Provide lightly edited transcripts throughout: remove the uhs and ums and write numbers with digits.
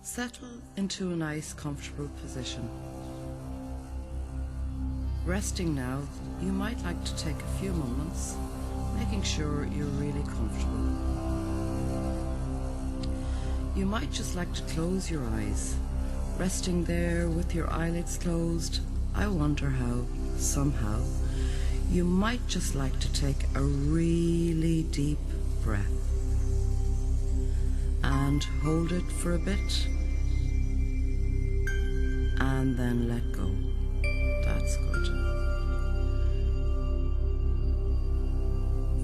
Settle into a nice, comfortable position. Resting now, you might like to take a few moments, making sure you're really comfortable. You might just like to close your eyes. Resting there with your eyelids closed, I wonder how, somehow, you might just like to take a really deep breath and hold it for a bit and then let go. That's good.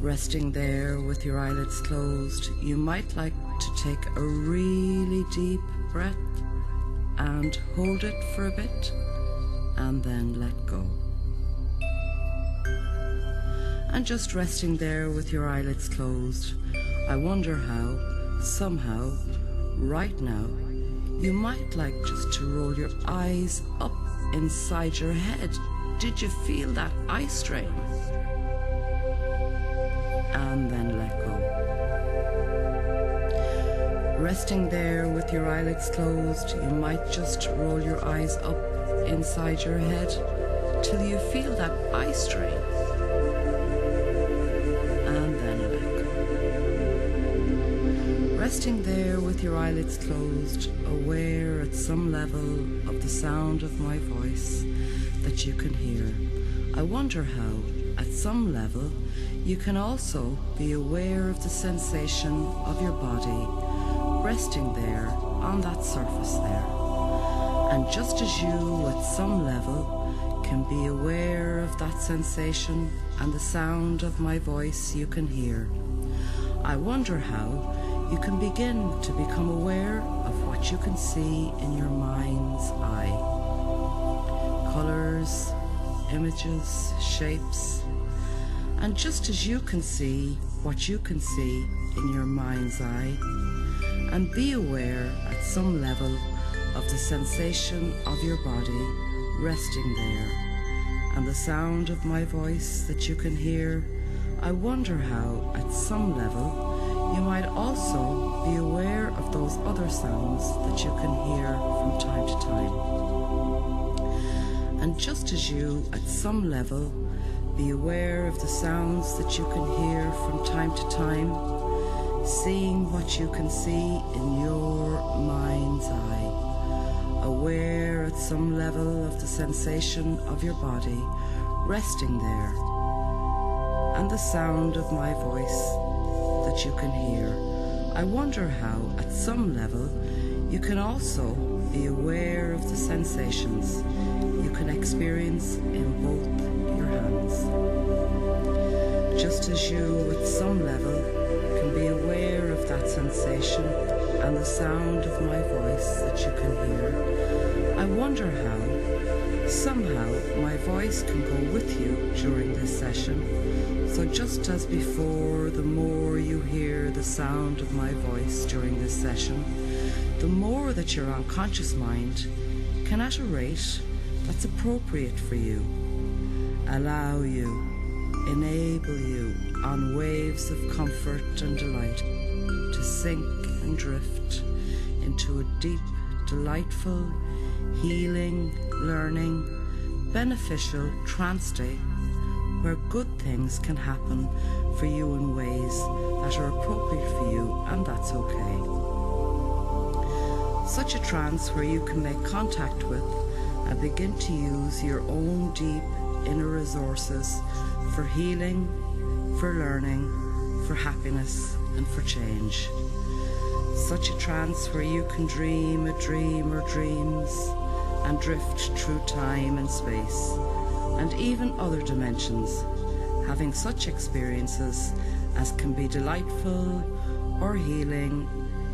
Resting there with your eyelids closed, you might like to take a really deep breath and hold it for a bit and then let go. And just resting there with your eyelids closed, I wonder how, somehow, right now, you might like just to roll your eyes up inside your head. Did you feel that eye strain? And then let go. Resting there with your eyelids closed, you might just roll your eyes up inside your head till you feel that eye strain. And then let go. Resting there with your eyelids closed, aware at some level of the sound of my voice that you can hear. I wonder how, at some level, you can also be aware of the sensation of your body resting there on that surface there. And just as you, at some level, can be aware of that sensation and the sound of my voice you can hear, I wonder how you can begin to become aware of what you can see in your mind's eye. Colors, images, shapes. And just as you can see what you can see in your mind's eye, and be aware at some level of the sensation of your body resting there, and the sound of my voice that you can hear, I wonder how, at some level, you might also be aware of those other sounds that you can hear from time to time. And just as you, at some level, be aware of the sounds that you can hear from time to time, seeing what you can see in your mind's eye, aware at some level of the sensation of your body resting there, and the sound of my voice that you can hear. I wonder how, at some level, you can also be aware of the sensations you can experience in both your hands. Just as you, at some level, can be aware of that sensation and the sound of my voice that you can hear, I wonder how, somehow, my voice can go with you during this session. So just as before, the more you hear the sound of my voice during this session, the more that your unconscious mind can, at a rate that's appropriate for you, allow you, enable you on waves of comfort and delight to sink and drift into a deep, delightful, healing, learning, beneficial trance state where good things can happen for you in ways that are appropriate for you, and that's okay. Such a trance where you can make contact with and begin to use your own deep inner resources for healing, for learning, for happiness, and for change. Such a trance where you can dream a dream or dreams and drift through time and space, and even other dimensions, having such experiences as can be delightful, or healing,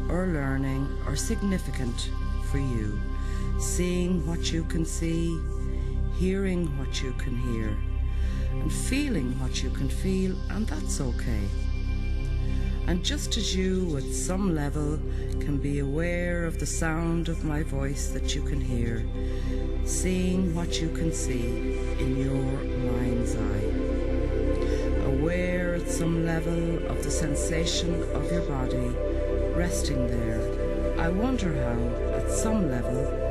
or learning, or significant for you, seeing what you can see, hearing what you can hear, and feeling what you can feel, and that's okay. And just as you, at some level, can be aware of the sound of my voice that you can hear, seeing what you can see in your mind's eye, aware at some level of the sensation of your body resting there, I wonder how, at some level,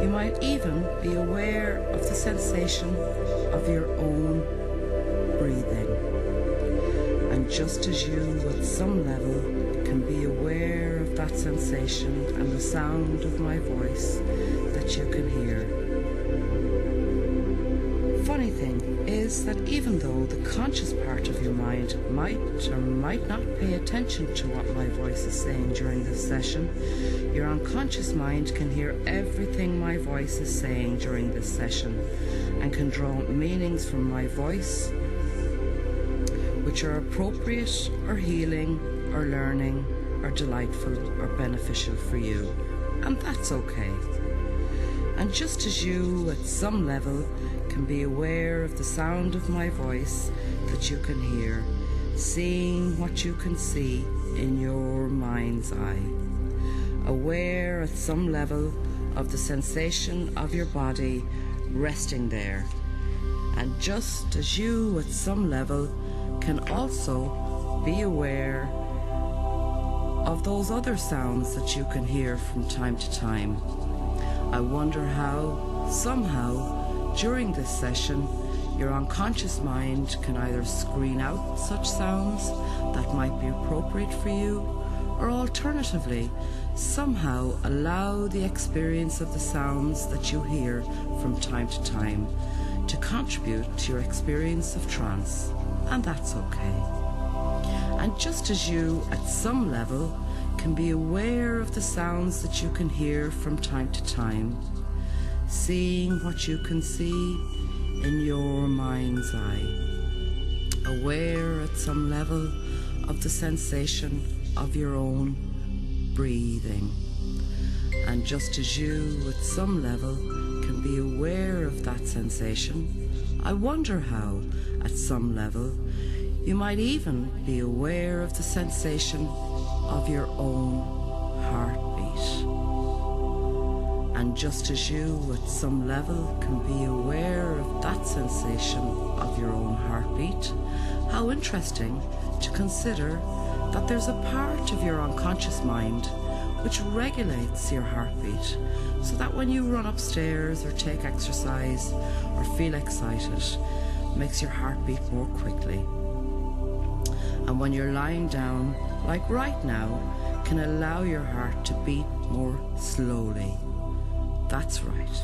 you might even be aware of the sensation of your own breathing. And just as you, at some level, can be aware of that sensation and the sound of my voice that you can hear. Funny thing is that even though the conscious part of your mind might or might not pay attention to what my voice is saying during this session, your unconscious mind can hear everything my voice is saying during this session and can draw meanings from my voice which are appropriate or healing or learning or delightful or beneficial for you. And that's okay. And just as you, at some level, can be aware of the sound of my voice that you can hear, seeing what you can see in your mind's eye, aware at some level of the sensation of your body resting there, and just as you, at some level, can also be aware of those other sounds that you can hear from time to time. I wonder how, somehow, during this session, your unconscious mind can either screen out such sounds that might be appropriate for you, or alternatively, somehow allow the experience of the sounds that you hear from time to time to contribute to your experience of trance, and that's okay. And just as you, at some level, can be aware of the sounds that you can hear from time to time, seeing what you can see in your mind's eye, aware at some level of the sensation of your own breathing. And just as you, at some level, can be aware of that sensation, I wonder how, at some level, you might even be aware of the sensation of your own heartbeat. And just as you, at some level, can be aware of that sensation of your own heartbeat, how interesting to consider that there's a part of your unconscious mind which regulates your heartbeat, so that when you run upstairs or take exercise or feel excited, makes your heart beat more quickly. And when you're lying down, like right now, can allow your heart to beat more slowly. That's right.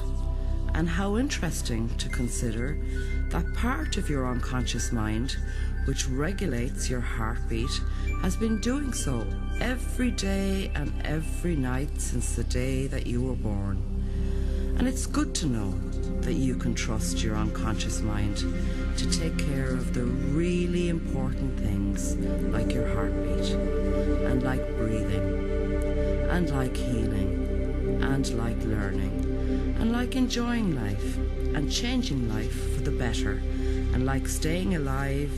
And how interesting to consider that part of your unconscious mind which regulates your heartbeat has been doing so every day and every night since the day that you were born. And it's good to know that you can trust your unconscious mind to take care of the really important things like your heartbeat, and like breathing, and like healing, and like learning, and like enjoying life and changing life for the better, and like staying alive.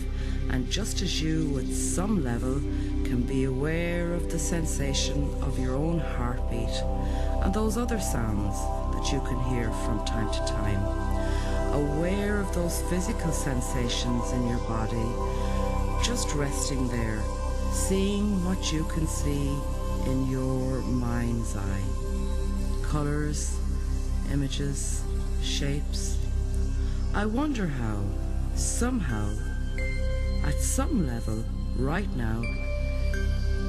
And just as you, at some level, can be aware of the sensation of your own heartbeat and those other sounds that you can hear from time to time, aware of those physical sensations in your body, just resting there, seeing what you can see in your mind's eye. Colors, images, shapes. I wonder how, somehow, at some level, right now,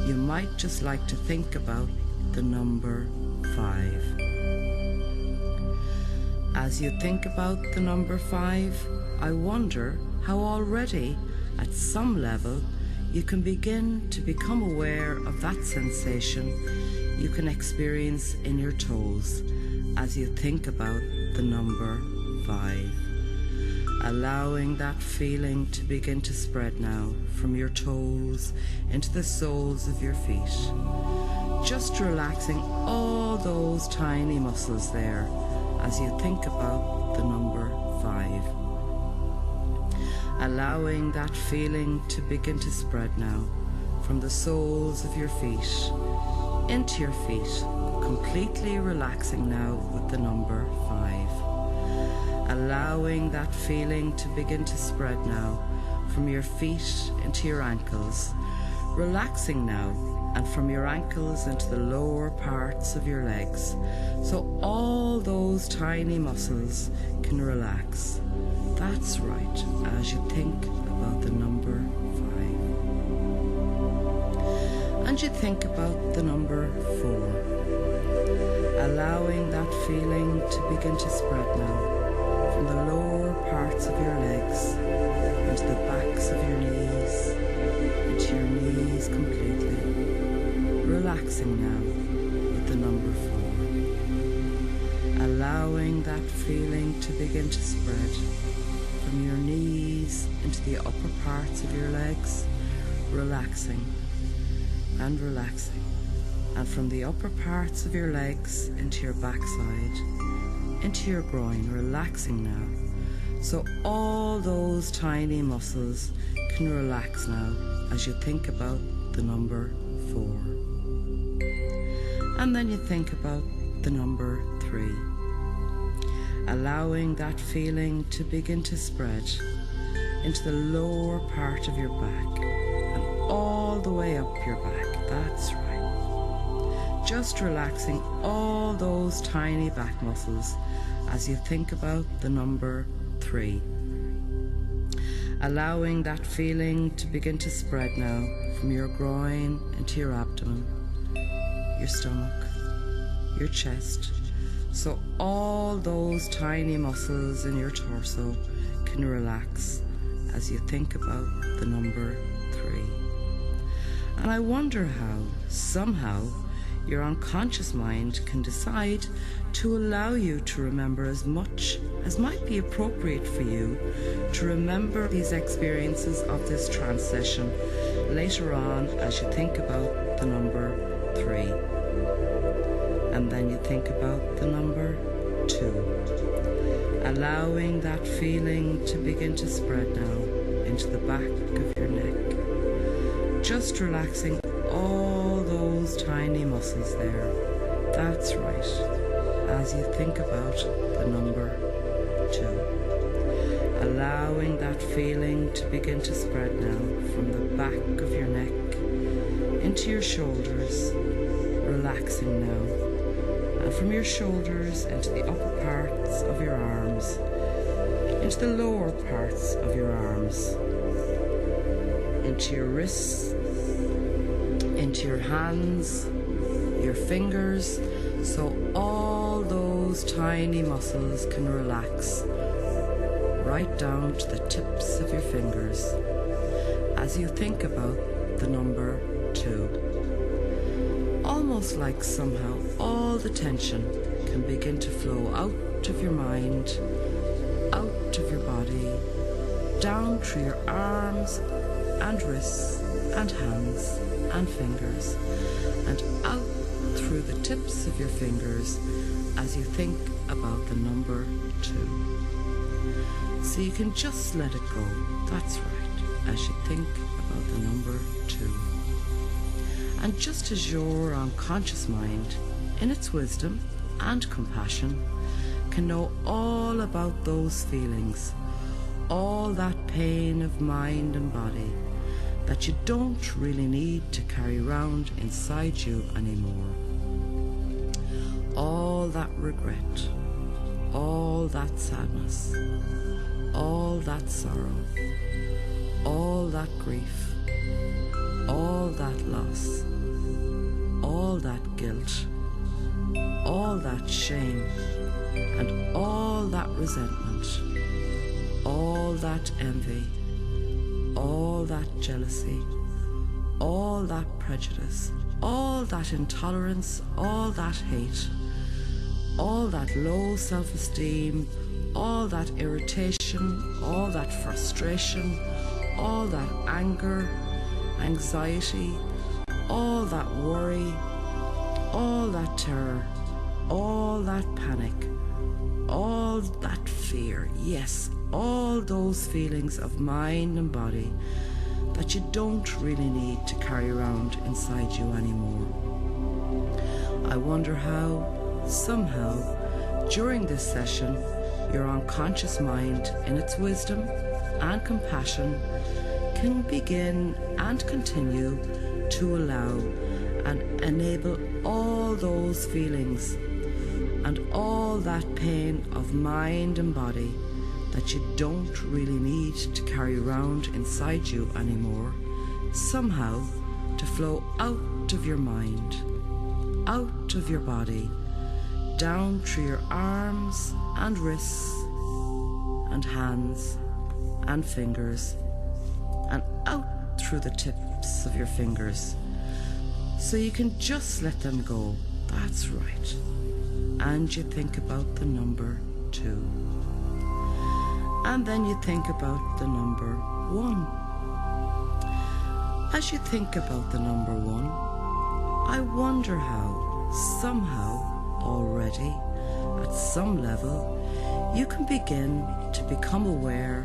you might just like to think about the number 5. As you think about the number 5, I wonder how already, at some level, you can begin to become aware of that sensation you can experience in your toes as you think about the number 5. Allowing that feeling to begin to spread now from your toes into the soles of your feet. Just relaxing all those tiny muscles there as you think about the number 5. Allowing that feeling to begin to spread now from the soles of your feet into your feet, completely relaxing now with the number 5. Allowing that feeling to begin to spread now from your feet into your ankles, relaxing now, and from your ankles into the lower parts of your legs, so all those tiny muscles can relax. That's right, as you think about the number 5. And you think about the number 4, allowing that feeling to begin to spread now, from the lower parts of your legs, into the backs of your knees, into your knees completely, relaxing now with the number 4, allowing that feeling to begin to spread from your knees into the upper parts of your legs, relaxing and relaxing, and from the upper parts of your legs into your backside, into your groin, relaxing now, so all those tiny muscles can relax now as you think about the number 4. And then you think about the number 3, allowing that feeling to begin to spread into the lower part of your back and all the way up your back. That's right. Just relaxing all those tiny back muscles as you think about the number 3. Allowing that feeling to begin to spread now from your groin into your abdomen, your stomach, your chest, so all those tiny muscles in your torso can relax as you think about the number 3. And I wonder how, somehow, your unconscious mind can decide to allow you to remember as much as might be appropriate for you to remember these experiences of this trance session later on as you think about the number 3. And then you think about the number 2, allowing that feeling to begin to spread now into the back of your neck, just relaxing all those tiny muscles there. That's right, as you think about the number 2, allowing that feeling to begin to spread now from the back of your neck into your shoulders, relaxing now, and from your shoulders into the upper parts of your arms, into the lower parts of your arms, into your wrists, into your hands, your fingers, so all those tiny muscles can relax right down to the tips of your fingers as you think about the number 2. Almost like somehow all the tension can begin to flow out of your mind, out of your body, down through your arms and wrists and hands and fingers, and out through the tips of your fingers as you think about the number 2. So you can just let it go, that's right, as you think about the number 2. And just as your unconscious mind, in its wisdom and compassion, can know all about those feelings, all that pain of mind and body, that you don't really need to carry around inside you anymore. All that regret, all that sadness, all that sorrow, all that grief, all that loss, all that guilt, all that shame, and all that resentment, all that envy, all that jealousy, all that prejudice, all that intolerance, all that hate, all that low self-esteem, all that irritation, all that frustration, all that anger, anxiety, all that worry, all that terror, all that panic, all that fear, yes, all those feelings of mind and body that you don't really need to carry around inside you anymore. I wonder how, somehow, during this session, your unconscious mind, in its wisdom and compassion, can begin and continue to allow and enable all those feelings and all that pain of mind and body that you don't really need to carry around inside you anymore, somehow to flow out of your mind, out of your body, down through your arms and wrists and hands and fingers, and out through the tips of your fingers. So you can just let them go. That's right. And you think about the number 2. And then you think about the number 1. As you think about the number 1, I wonder how, somehow, already, at some level, you can begin to become aware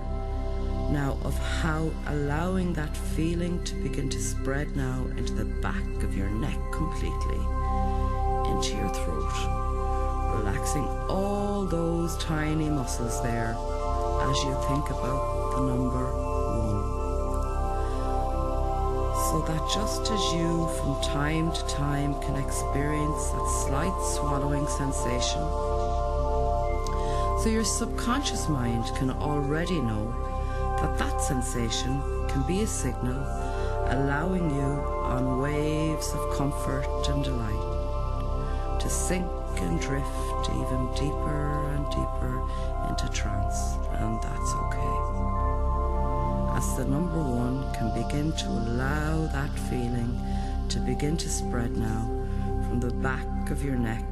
now of how allowing that feeling to begin to spread now into the back of your neck completely, into your throat, relaxing all those tiny muscles there as you think about the number 1. So that just as you from time to time can experience that slight swallowing sensation, so your subconscious mind can already know that that sensation can be a signal allowing you on waves of comfort and delight to sink and drift even deeper and deeper into trance, and that's okay. As the number 1 can begin to allow that feeling to begin to spread now from the back of your neck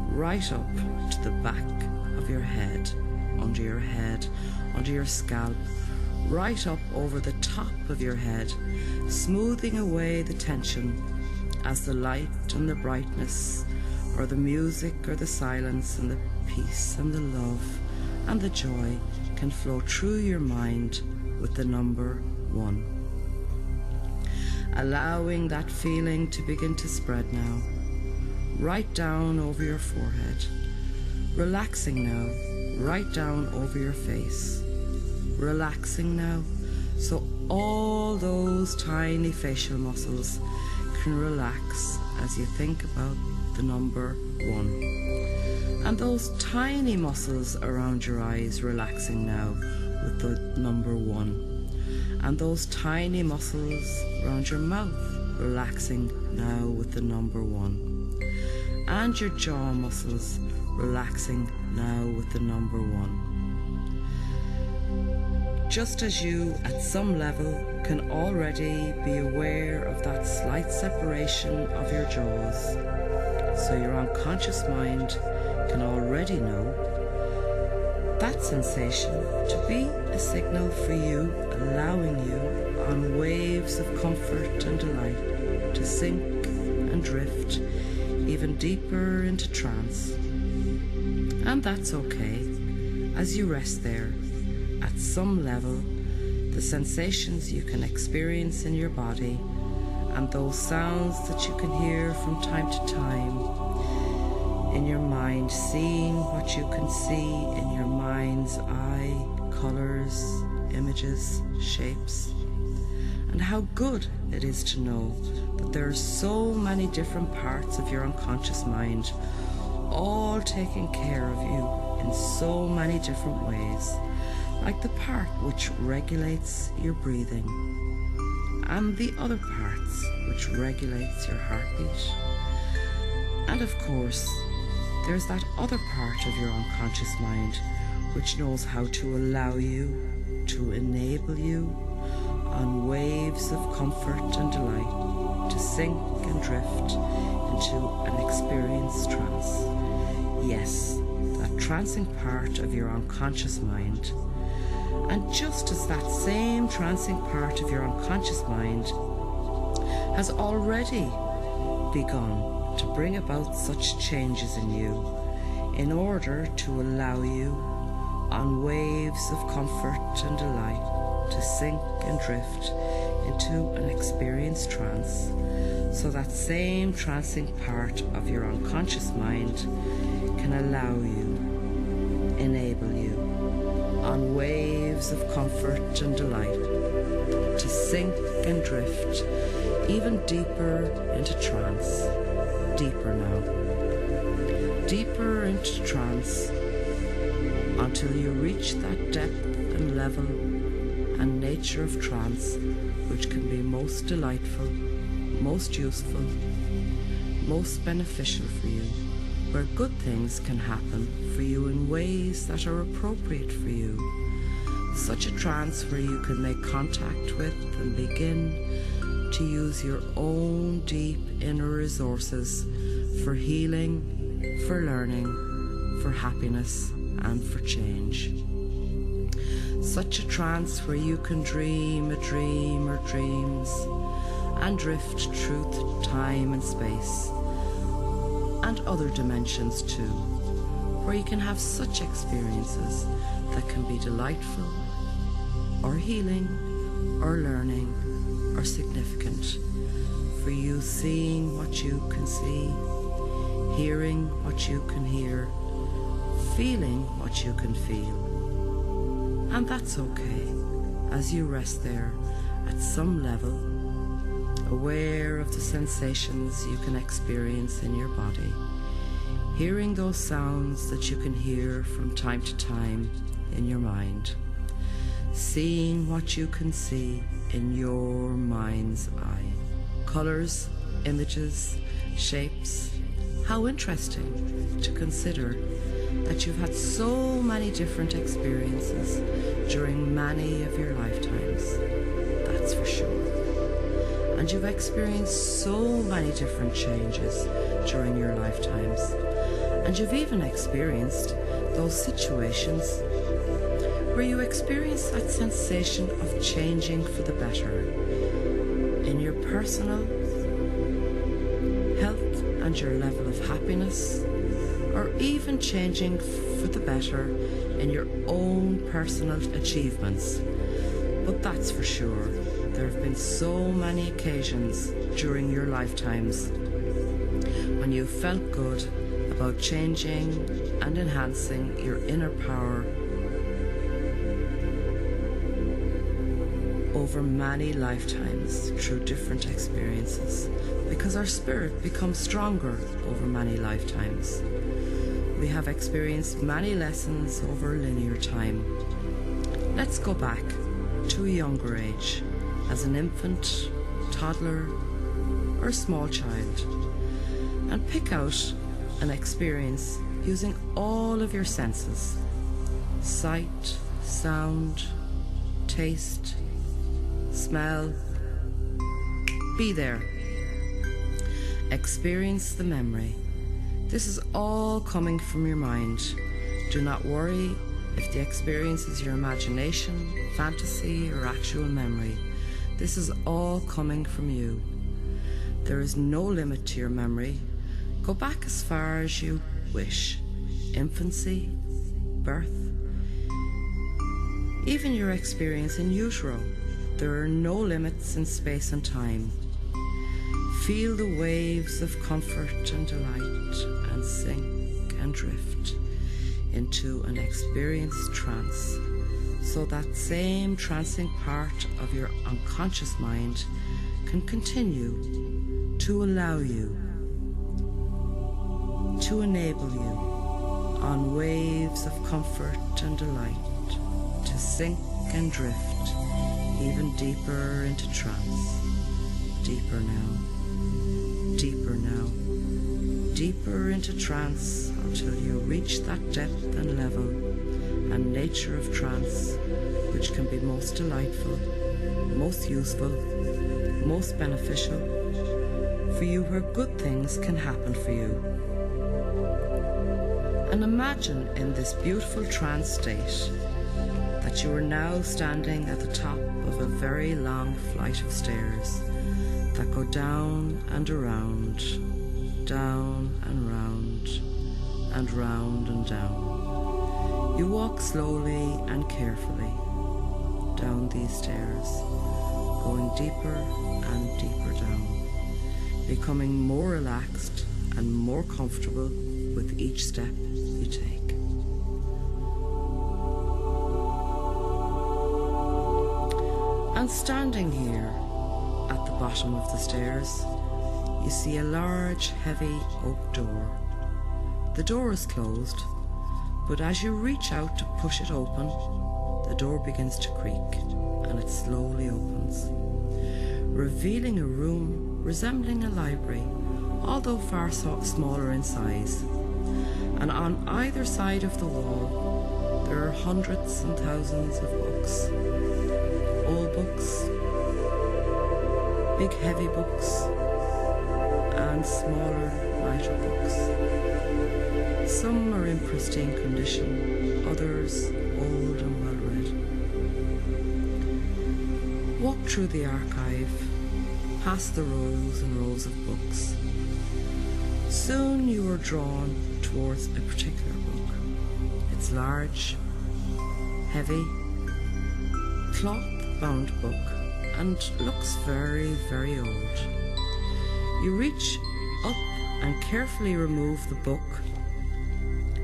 right up to the back of your head, under your scalp, right up over the top of your head, smoothing away the tension as the light and the brightness, or the music or the silence and the peace and the love and the joy can flow through your mind with the number 1. Allowing that feeling to begin to spread now, right down over your forehead, relaxing now, right down over your face, relaxing now, so all those tiny facial muscles can relax as you think about the number 1. And those tiny muscles around your eyes relaxing now with the number 1. And those tiny muscles around your mouth relaxing now with the number 1. And your jaw muscles relaxing now with the number 1. Just as you at some level can already be aware of that slight separation of your jaws, so your unconscious mind can already know that sensation to be a signal for you, allowing you on waves of comfort and delight to sink and drift even deeper into trance. And that's okay. As you rest there, at some level, the sensations you can experience in your body and those sounds that you can hear from time to time in your mind, seeing what you can see in your mind's eye, colors, images, shapes, and how good it is to know that there are so many different parts of your unconscious mind all taking care of you in so many different ways, like the part which regulates your breathing and the other parts which regulates your heartbeat. And of course, there's that other part of your unconscious mind which knows how to allow you, to enable you on waves of comfort and delight to sink and drift into an experienced trance. Yes, that trancing part of your unconscious mind. And just as that same trancing part of your unconscious mind has already begun to bring about such changes in you in order to allow you on waves of comfort and delight to sink and drift into an experienced trance, so that same trancing part of your unconscious mind can allow you, enable you on waves of comfort and delight to sink and drift even deeper into trance. Deeper now. Deeper into trance until you reach that depth and level and nature of trance which can be most delightful, most useful, most beneficial for you, where good things can happen for you in ways that are appropriate for you. Such a trance where you can make contact with and begin to use your own deep inner resources for healing, for learning, for happiness, and for change. Such a trance where you can dream a dream or dreams and drift through time and space and other dimensions too, where you can have such experiences that can be delightful or healing or learning or significant, for you seeing what you can see, hearing what you can hear, feeling what you can feel. And that's okay as you rest there at some level, aware of the sensations you can experience in your body, hearing those sounds that you can hear from time to time in your mind, seeing what you can see in your mind's eye. Colors, images, shapes. How interesting to consider that you've had so many different experiences during many of your lifetimes, that's for sure. And you've experienced so many different changes during your lifetimes. And you've even experienced those situations where you experience that sensation of changing for the better in your personal health and your level of happiness, or even changing for the better in your own personal achievements. But that's for sure. There have been so many occasions during your lifetimes when you felt good about changing and enhancing your inner power over many lifetimes through different experiences, because our spirit becomes stronger over many lifetimes. We have experienced many lessons over linear time. Let's go back to a younger age, as an infant, toddler, or small child, and pick out an experience using all of your senses: sight, sound, taste, smell. Be there. Experience the memory. This is all coming from your mind. Do not worry if the experience is your imagination, fantasy, or actual memory. This is all coming from you. There is no limit to your memory. Go back as far as you wish. Infancy, birth, even your experience in utero. There are no limits in space and time. Feel the waves of comfort and delight and sink and drift into an experienced trance, so that same trancing part of your unconscious mind can continue to allow you, to enable you on waves of comfort and delight to sink and drift even deeper into trance. Deeper now. Deeper now, deeper into trance until you reach that depth and level and nature of trance which can be most delightful, most useful, most beneficial for you, where good things can happen for you. And imagine in this beautiful trance state that you are now standing at the top of a very long flight of stairs that go down and around, down and round, and round and down. You walk slowly and carefully down these stairs, going deeper and deeper down, becoming more relaxed and more comfortable with each step you take. And And standing here at the bottom of the stairs, you see a large, heavy oak door. The door is closed, but as you reach out to push it open, the door begins to creak and it slowly opens, revealing a room resembling a library, although far smaller in size. And on either side of the wall, there are hundreds and thousands of books. Old books, big heavy books, and smaller, lighter books. Some are in pristine condition, others old and well read. Walk through the archive, past the rows and rows of books. Soon you are drawn towards a particular book. It's large, heavy, cloth-bound book, and looks very, very old. You reach up and carefully remove the book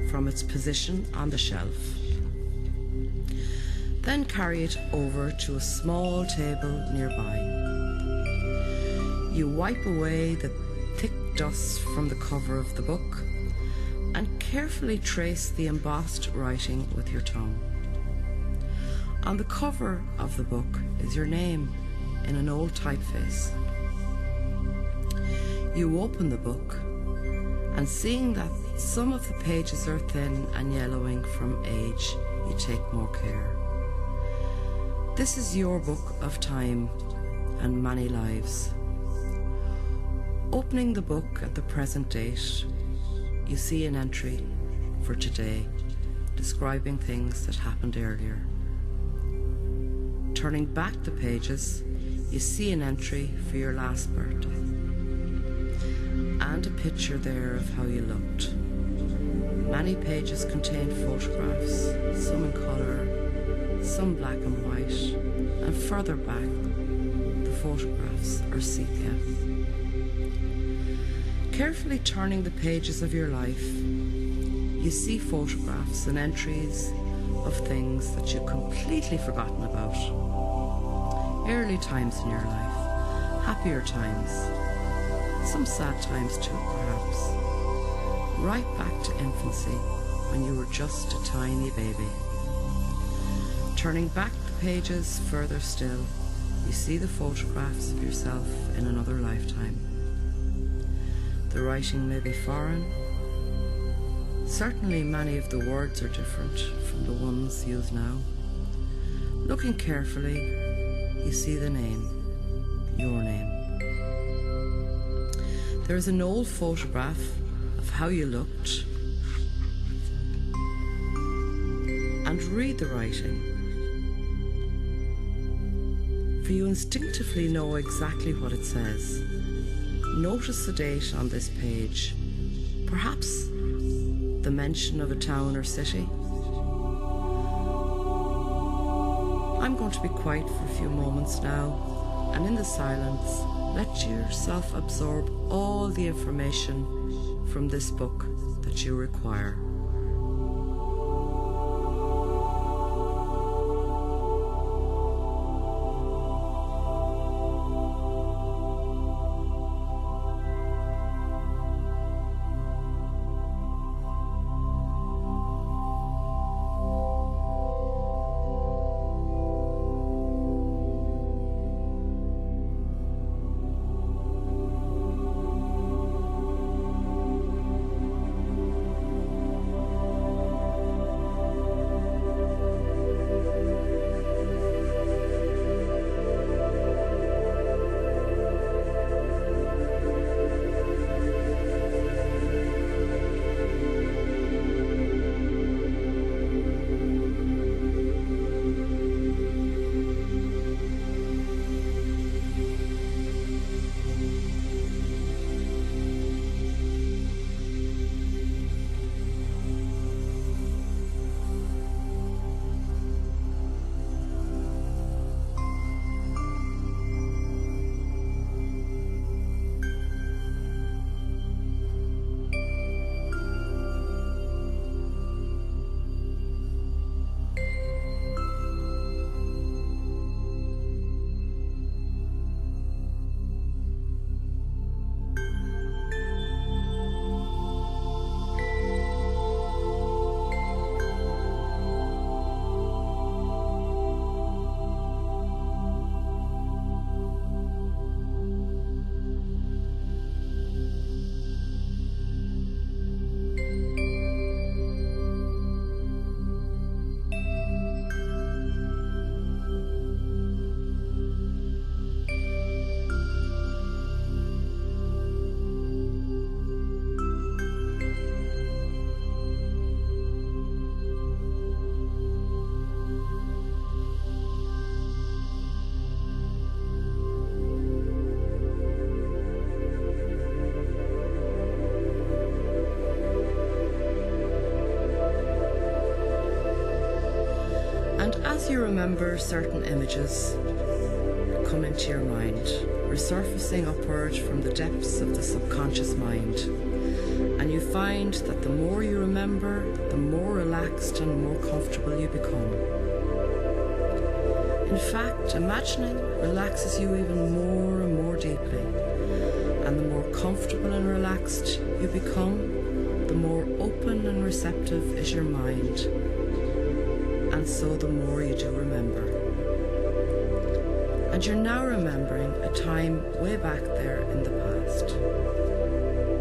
from its position on the shelf. Then carry it over to a small table nearby. You wipe away the thick dust from the cover of the book and carefully trace the embossed writing with your tongue. On the cover of the book is your name in an old typeface. You open the book, and seeing that some of the pages are thin and yellowing from age, you take more care. This is your book of time and many lives. Opening the book at the present date, you see an entry for today, describing things that happened earlier. Turning back the pages, you see an entry for your last birthday, and a picture there of how you looked. Many pages contain photographs, some in colour, some black and white, and further back, the photographs are sepia. Carefully turning the pages of your life, you see photographs and entries of things that you've completely forgotten about. Early times in your life, happier times, some sad times too, perhaps. Right back to infancy, when you were just a tiny baby. Turning back the pages further still, you see the photographs of yourself in another lifetime. The writing may be foreign. Certainly many of the words are different from the ones used now. Looking carefully, you see the name, your name. There is an old photograph of how you looked, and read the writing, for you instinctively know exactly what it says. Notice the date on this page, perhaps the mention of a town or city. I'm going to be quiet for a few moments now, and in the silence, let yourself absorb all the information from this book that you require. as you remember, certain images come into your mind, resurfacing upward from the depths of the subconscious mind. And you find that the more you remember, the more relaxed and more comfortable you become. In fact, imagining relaxes you even more and more deeply. And the more comfortable and relaxed you become, the more open and receptive is your mind. And so the more you do remember. And you're now remembering a time way back there in the past.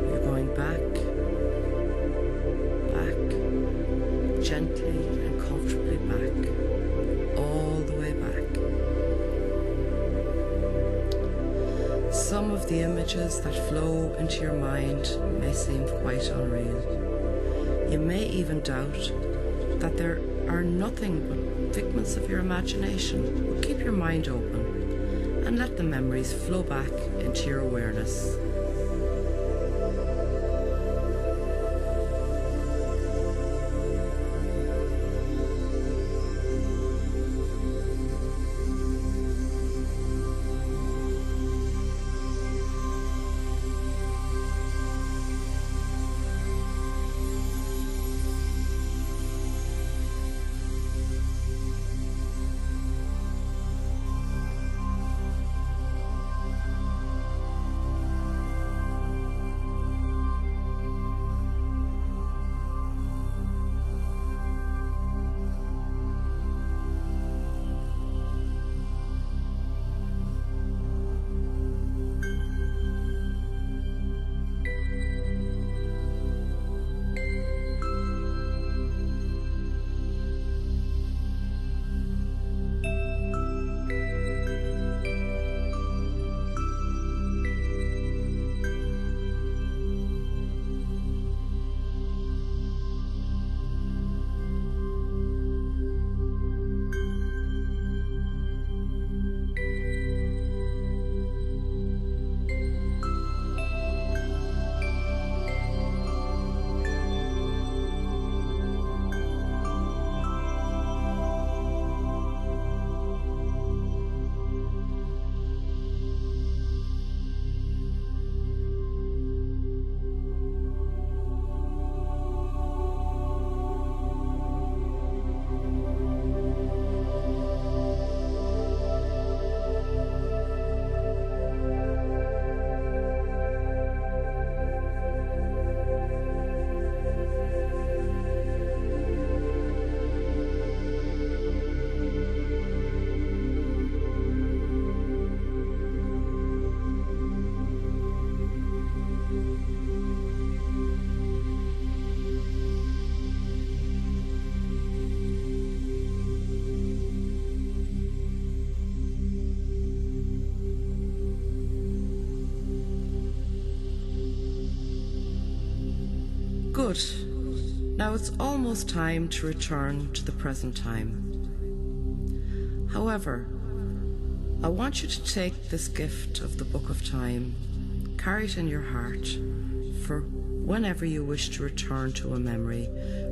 You're going back, gently and comfortably back, all the way back. Some of the images that flow into your mind may seem quite unreal. You may even doubt that there are nothing but figments of your imagination, but keep your mind open and let the memories flow back into your awareness. Good. Now it's almost time to return to the present time. However, I want you to take this gift of the Book of Time, carry it in your heart for whenever you wish to return to a memory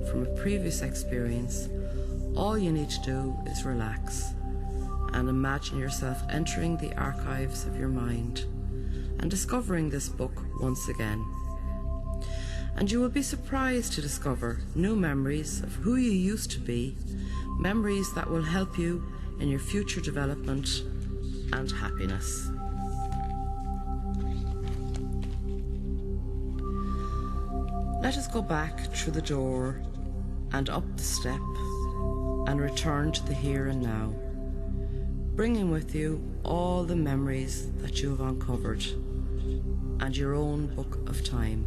from a previous experience. All you need to do is relax and imagine yourself entering the archives of your mind and discovering this book once again. And you will be surprised to discover new memories of who you used to be, memories that will help you in your future development and happiness. Let us go back through the door and up the step and return to the here and now, bringing with you all the memories that you have uncovered and your own book of time.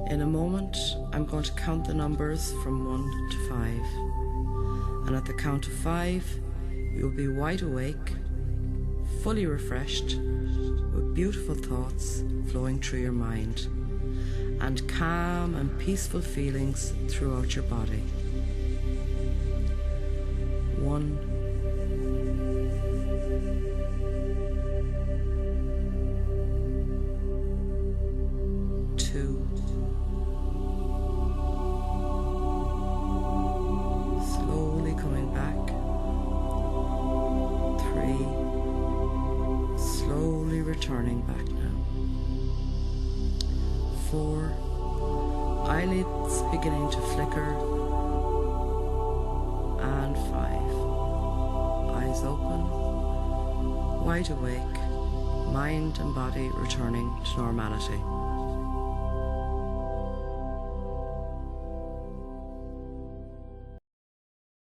In a moment, I'm going to count the numbers from 1 to 5. And at the count of 5, you'll be wide awake, fully refreshed, with beautiful thoughts flowing through your mind, and calm and peaceful feelings throughout your body. 1, 2, settling back now. 4, eyelids beginning to flicker, and 5, eyes open, wide awake, mind and body returning to normality.